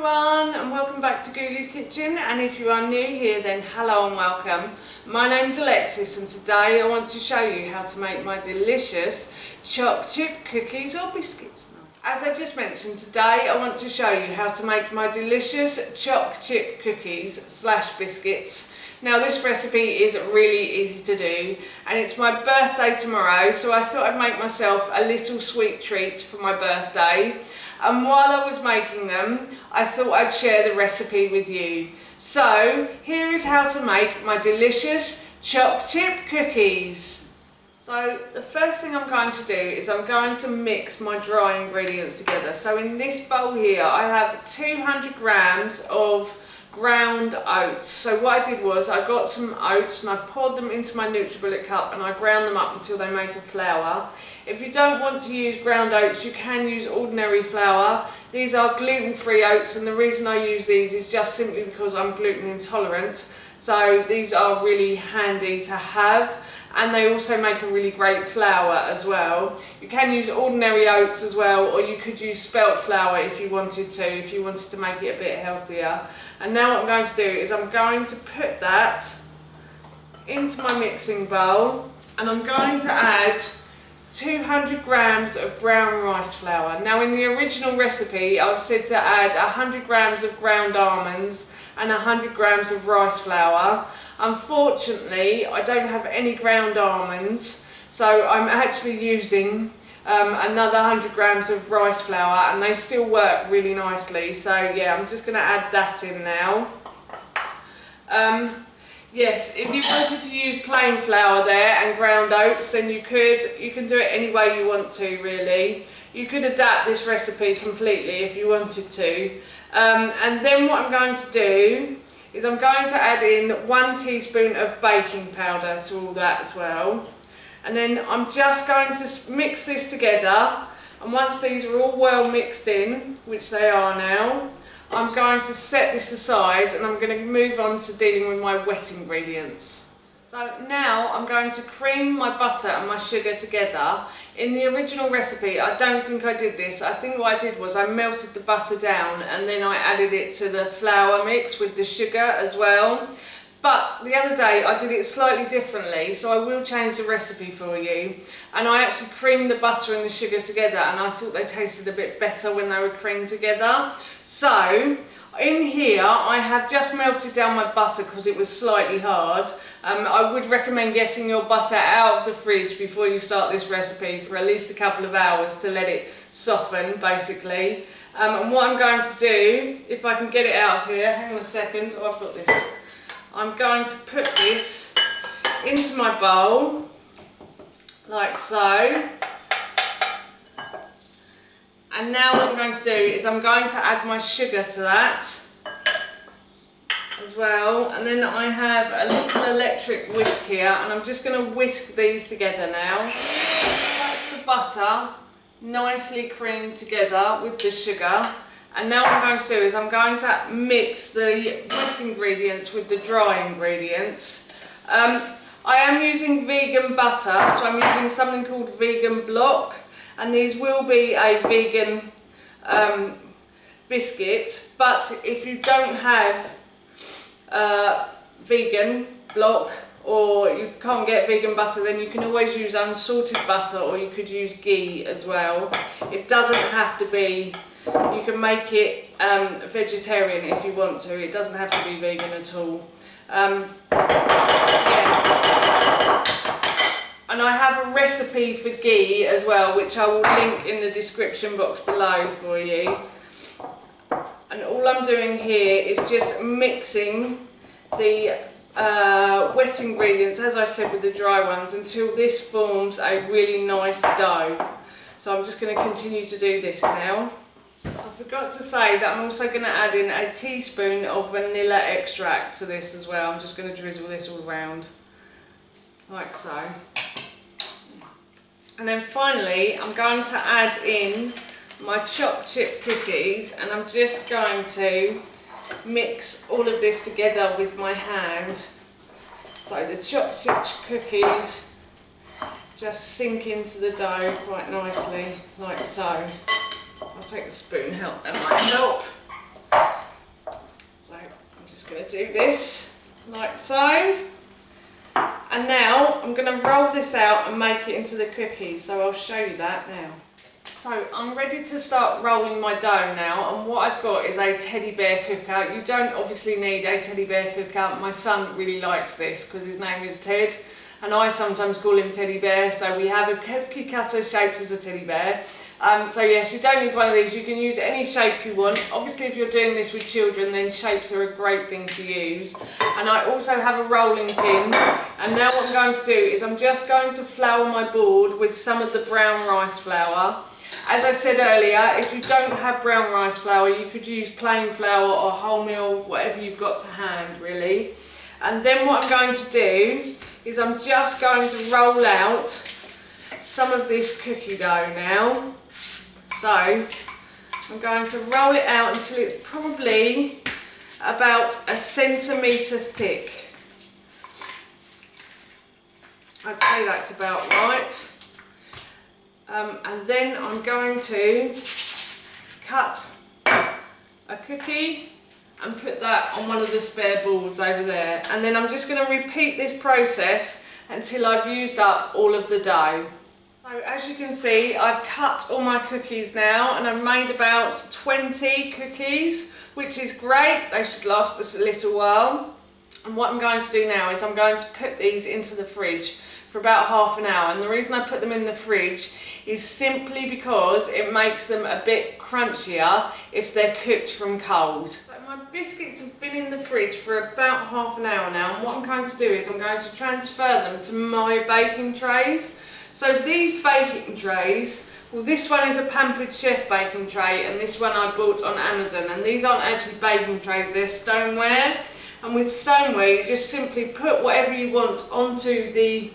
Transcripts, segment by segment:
everyone, and welcome back to Ghee Kitchen. And if you are new here, then hello and welcome. My name's Alexis, and today I want to show you how to make my delicious choc chip cookies or biscuits. As I just mentioned, today I want to show you how to make my delicious choc chip cookies / biscuits. Now this recipe is really easy to do, and it's my birthday tomorrow, so I thought I'd make myself a little sweet treat for my birthday. And while I was making them, I thought I'd share the recipe with you. So here is how to make my delicious choc chip cookies. So the first thing I'm going to do is I'm going to mix my dry ingredients together. So in this bowl here I have 200 grams of ground oats. So what I did was I got some oats and I poured them into my NutriBullet cup and I ground them up until they make a flour. If you don't want to use ground oats, you can use ordinary flour. These are gluten-free oats, and the reason I use these is just simply because I'm gluten intolerant. So these are really handy to have, and they also make a really great flour as well. You can use ordinary oats as well, or you could use spelt flour if you wanted to make it a bit healthier. And now what I'm going to do is I'm going to put that into my mixing bowl, and I'm going to add 200 grams of brown rice flour. Now in the original recipe I've said to add 100 grams of ground almonds and 100 grams of rice flour. Unfortunately I don't have any ground almonds, so I'm actually using another 100 grams of rice flour, and they still work really nicely. So yeah, I'm just going to add that in now. Yes, if you wanted to use plain flour there and ground oats, then you can do it any way you want to, really. You could adapt this recipe completely if you wanted to. And then what I'm going to do is I'm going to add in 1 teaspoon of baking powder to all that as well. And then I'm just going to mix this together, and once these are all well mixed in, which they are now, I'm going to set this aside and I'm going to move on to dealing with my wet ingredients. So now I'm going to cream my butter and my sugar together. In the original recipe I don't think I did this. I think what I did was I melted the butter down and then I added it to the flour mix with the sugar as well. But the other day I did it slightly differently, so I will change the recipe for you. And I actually creamed the butter and the sugar together, and I thought they tasted a bit better when they were creamed together. So in here I have just melted down my butter because it was slightly hard. I would recommend getting your butter out of the fridge before you start this recipe for at least a couple of hours to let it soften, basically. And what I'm going to do, if I can get it out of here, hang on a second, oh, I've got this. I'm going to put this into my bowl, like so. And now what I'm going to do is I'm going to add my sugar to that as well. And then I have a little electric whisk here, and I'm just going to whisk these together now. That's the butter nicely creamed together with the sugar. And now what I'm going to do is I'm going to mix the wet ingredients with the dry ingredients. I am using vegan butter, so I'm using something called vegan block, and these will be a vegan biscuit. But if you don't have vegan block, or you can't get vegan butter, then you can always use unsalted butter, or you could use ghee as well. It doesn't have to be. You can make it vegetarian if you want to. It doesn't have to be vegan at all. Yeah. And I have a recipe for ghee as well, which I will link in the description box below for you. And all I'm doing here is just mixing the wet ingredients, as I said, with the dry ones, until this forms a really nice dough. So I'm just going to continue to do this now. I forgot to say that I'm also going to add in a teaspoon of vanilla extract to this as well. I'm just going to drizzle this all around, like so. And then finally I'm going to add in my choc chip cookies, and I'm just going to mix all of this together with my hand. So the choc chip cookies just sink into the dough quite nicely, like so. I'll take a spoon, that might help. do this like so. And now I'm going to roll this out and make it into the cookies, so I'll show you that now. So I'm ready to start rolling my dough now, and what I've got is a teddy bear cooker. You don't obviously need a teddy bear cooker. My son really likes this because his name is Ted, and I sometimes call him Teddy Bear, so we have a cookie cutter shaped as a teddy bear. So yes, you don't need one of these, you can use any shape you want. Obviously if you're doing this with children, then shapes are a great thing to use. And I also have a rolling pin, and now what I'm going to do is I'm just going to flour my board with some of the brown rice flour. As I said earlier, if you don't have brown rice flour, you could use plain flour or wholemeal, whatever you've got to hand really. And then what I'm going to do is I'm just going to roll out some of this cookie dough now. So I'm going to roll it out until it's probably about a centimetre thick. I'd say that's about right. And then I'm going to cut a cookie and put that on one of the spare boards over there. And then I'm just going to repeat this process until I've used up all of the dough. So as you can see, I've cut all my cookies now, and I've made about 20 cookies, which is great. They should last us a little while. And what I'm going to do now is I'm going to put these into the fridge for about half an hour. And the reason I put them in the fridge is simply because it makes them a bit crunchier if they're cooked from cold. So my biscuits have been in the fridge for about half an hour now, and what I'm going to do is I'm going to transfer them to my baking trays. So these baking trays, well, this one is a Pampered Chef baking tray, and this one I bought on Amazon, and these aren't actually baking trays, they're stoneware. And with stoneware you just simply put whatever you want onto the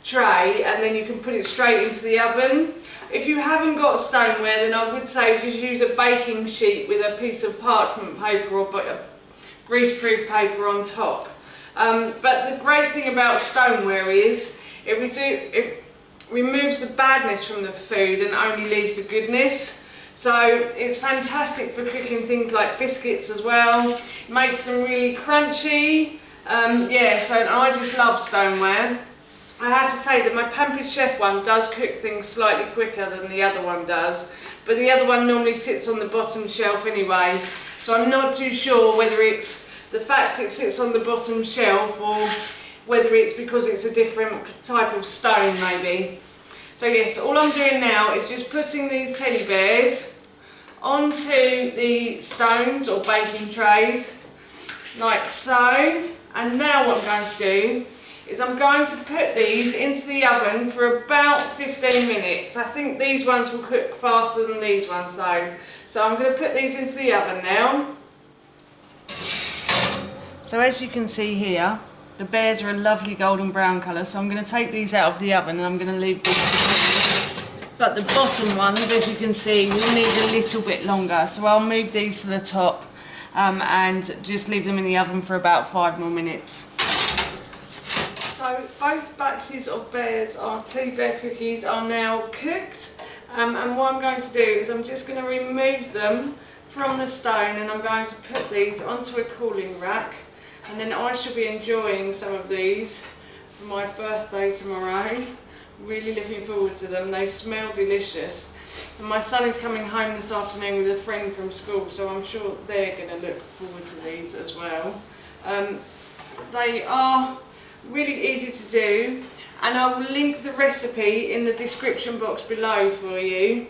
tray, and then you can put it straight into the oven. If you haven't got stoneware, then I would say just use a baking sheet with a piece of parchment paper or greaseproof paper on top. But the great thing about stoneware is it removes the badness from the food and only leaves the goodness. So it's fantastic for cooking things like biscuits as well. It makes them really crunchy. Yeah, so I just love stoneware. I have to say that my Pampered Chef one does cook things slightly quicker than the other one does, but the other one normally sits on the bottom shelf anyway, so I'm not too sure whether it's the fact it sits on the bottom shelf or whether it's because it's a different type of stone maybe. So yes, all I'm doing now is just putting these teddy bears onto the stones or baking trays like so, and now what I'm going to do is I'm going to put these into the oven for about 15 minutes. I think these ones will cook faster than these ones though. So I'm going to put these into the oven now. So as you can see here, the bears are a lovely golden brown colour, so I'm going to take these out of the oven and I'm going to leave these. But the bottom ones, as you can see, will need a little bit longer, so I'll move these to the top and just leave them in the oven for about 5 more minutes. So both batches of teddy bear cookies are now cooked, and what I'm going to do is I'm just going to remove them from the stone, and I'm going to put these onto a cooling rack, and then I shall be enjoying some of these for my birthday tomorrow. Really looking forward to them. They smell delicious, and my son is coming home this afternoon with a friend from school, so I'm sure they're going to look forward to these as well. They are really easy to do, and I will link the recipe in the description box below for you,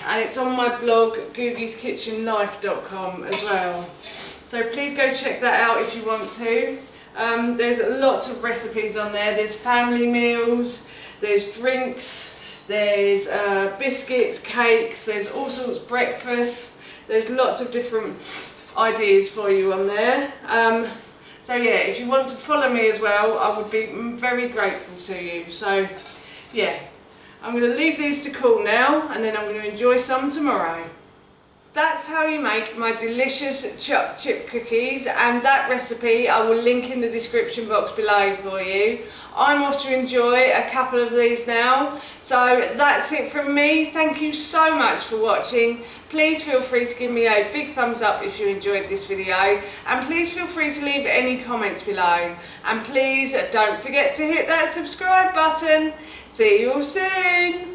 and it's on my blog googie'skitchenlife.com as well, so please go check that out if you want to. There's lots of recipes on there. There's family meals, there's drinks, there's biscuits, cakes, there's all sorts of breakfasts, there's lots of different ideas for you on there. So yeah, if you want to follow me as well, I would be very grateful to you. So yeah, I'm going to leave these to cool now, and then I'm going to enjoy some tomorrow. That's how you make my delicious choc chip cookies, and that recipe I will link in the description box below for you. I'm off to enjoy a couple of these now. So that's it from me. Thank you so much for watching. Please feel free to give me a big thumbs up if you enjoyed this video, and please feel free to leave any comments below. And please don't forget to hit that subscribe button. See you all soon.